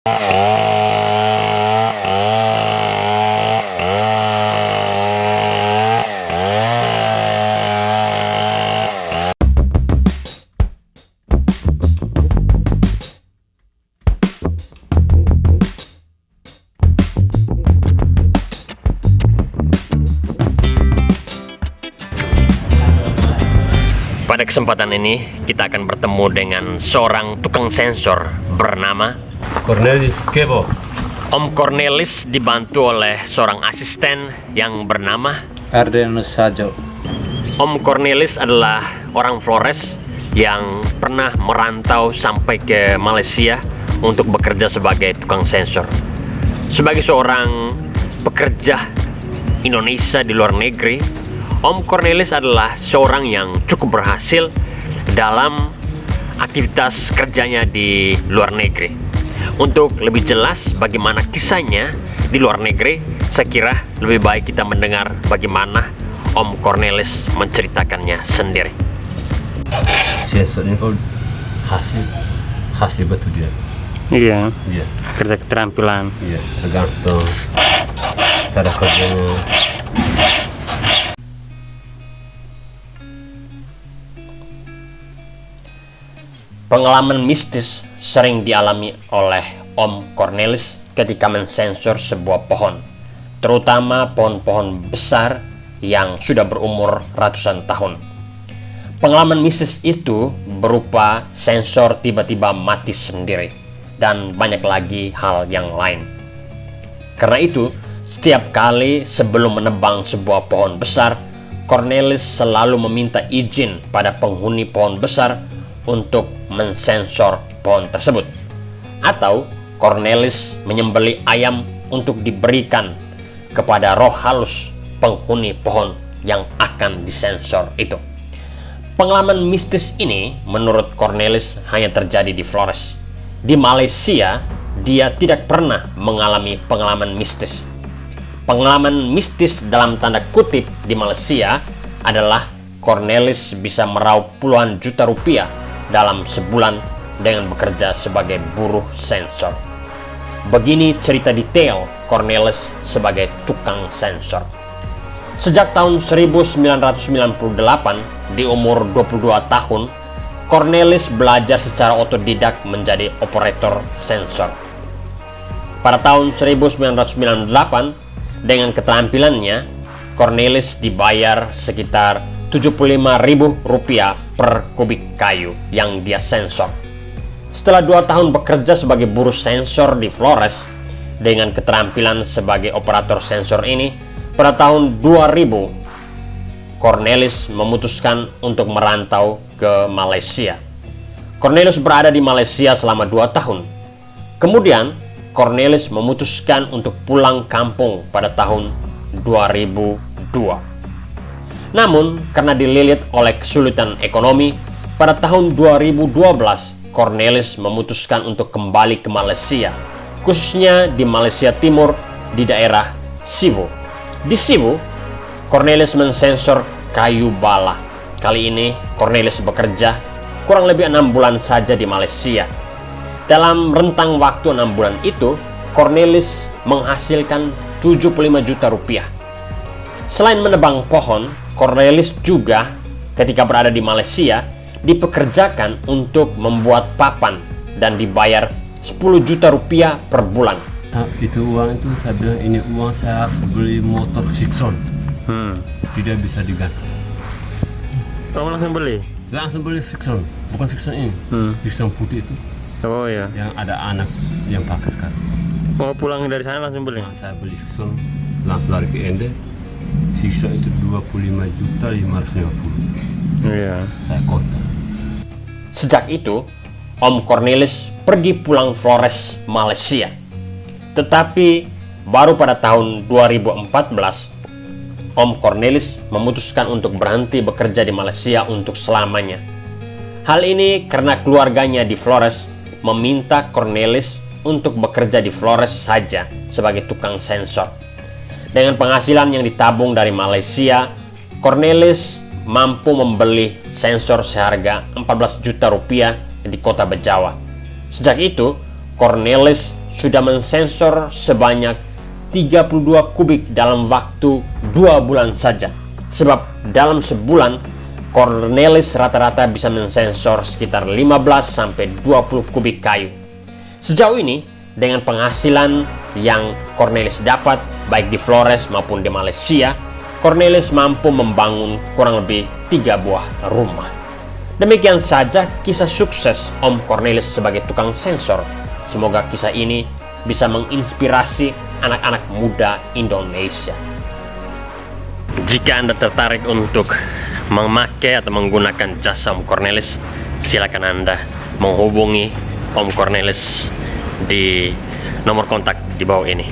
Pada kesempatan ini kita akan bertemu dengan seorang tukang sensor bernama Cornelis Kebo. Om Cornelis dibantu oleh seorang asisten yang bernama Ardenus Sajo. Om Cornelis adalah orang Flores yang pernah merantau sampai ke Malaysia untuk bekerja sebagai tukang sensor. Sebagai seorang pekerja Indonesia di luar negeri, Om Cornelis adalah seorang yang cukup berhasil dalam aktivitas kerjanya di luar negeri. Untuk lebih jelas bagaimana kisahnya di luar negeri, saya kira lebih baik kita mendengar bagaimana Om Cornelis menceritakannya sendiri. Sensor ini kalau hasil betul dia. Iya, Iya, kerja keterampilan. iya, tergantung cara kerjanya. Pengalaman mistis sering dialami oleh Om Cornelis ketika mensensor sebuah pohon, terutama pohon-pohon besar yang sudah berumur ratusan tahun. Pengalaman mistis itu berupa sensor tiba-tiba mati sendiri, dan banyak lagi hal yang lain. Karena itu, setiap kali sebelum menebang sebuah pohon besar, Cornelis selalu meminta izin pada penghuni pohon besar untuk mensensor pohon tersebut. Atau Cornelis menyembelih ayam untuk diberikan kepada roh halus penghuni pohon yang akan disensor itu. Pengalaman mistis ini menurut Cornelis hanya terjadi di Flores. Di Malaysia, dia tidak pernah mengalami pengalaman mistis. Pengalaman mistis dalam tanda kutip di Malaysia adalah Cornelis bisa meraup puluhan juta rupiah dalam sebulan dengan bekerja sebagai buruh sensor. Begini cerita detail Cornelis sebagai tukang sensor. Sejak tahun 1998, di umur 22 tahun, Cornelis belajar secara otodidak menjadi operator sensor. Pada tahun 1998, dengan keterampilannya, Cornelis dibayar sekitar Rp75.000 per kubik kayu yang dia sensor. Setelah 2 tahun bekerja sebagai buruh sensor di Flores, dengan keterampilan sebagai operator sensor ini, pada tahun 2000, Cornelis memutuskan untuk merantau ke Malaysia. Cornelis berada di Malaysia selama 2 tahun. Kemudian, Cornelis memutuskan untuk pulang kampung pada tahun 2002. Namun, karena dililit oleh kesulitan ekonomi, pada tahun 2012, Cornelis memutuskan untuk kembali ke Malaysia, khususnya di Malaysia Timur, di daerah Sibu. Di Sibu, Cornelis mensensor kayu bala. Kali ini, Cornelis bekerja kurang lebih 6 bulan saja di Malaysia. Dalam rentang waktu 6 bulan itu, Cornelis menghasilkan 75 juta rupiah. Selain menebang pohon, Cornelis juga ketika berada di Malaysia dipekerjakan untuk membuat papan dan dibayar 10 juta rupiah per bulan. Nah, itu uang itu saya bilang ini uang saya harus beli motor Sixon. Tidak bisa diganti. Kamu langsung beli? Langsung beli Sixon, bukan Sixon ini. Sixon putih itu. Oh ya. Yang ada anak yang pakai sekarang. Mau pulang dari sana langsung beli? Nah, saya beli Sixon, langsung lari ke Ende. Sixon itu 25.550.000. Iya. Saya kontak. Sejak itu, Om Cornelis pergi pulang Flores, Malaysia. Tetapi baru pada tahun 2014, Om Cornelis memutuskan untuk berhenti bekerja di Malaysia untuk selamanya. Hal ini karena keluarganya di Flores meminta Cornelis untuk bekerja di Flores saja sebagai tukang sensor. Dengan penghasilan yang ditabung dari Malaysia, Cornelis mampu membeli sensor seharga 14 juta rupiah di kota Bejawa. Sejak itu, Cornelis sudah mensensor sebanyak 32 kubik dalam waktu 2 bulan saja. Sebab dalam sebulan Cornelis rata-rata bisa mensensor sekitar 15-20 kubik kayu. Sejauh ini, dengan penghasilan yang Cornelis dapat baik di Flores maupun di Malaysia, Cornelis mampu membangun kurang lebih 3 buah rumah. Demikian saja kisah sukses Om Cornelis sebagai tukang sensor. Semoga kisah ini bisa menginspirasi anak-anak muda Indonesia. Jika Anda tertarik untuk memakai atau menggunakan jasa Om Cornelis, silakan Anda menghubungi Om Cornelis di nomor kontak di bawah ini.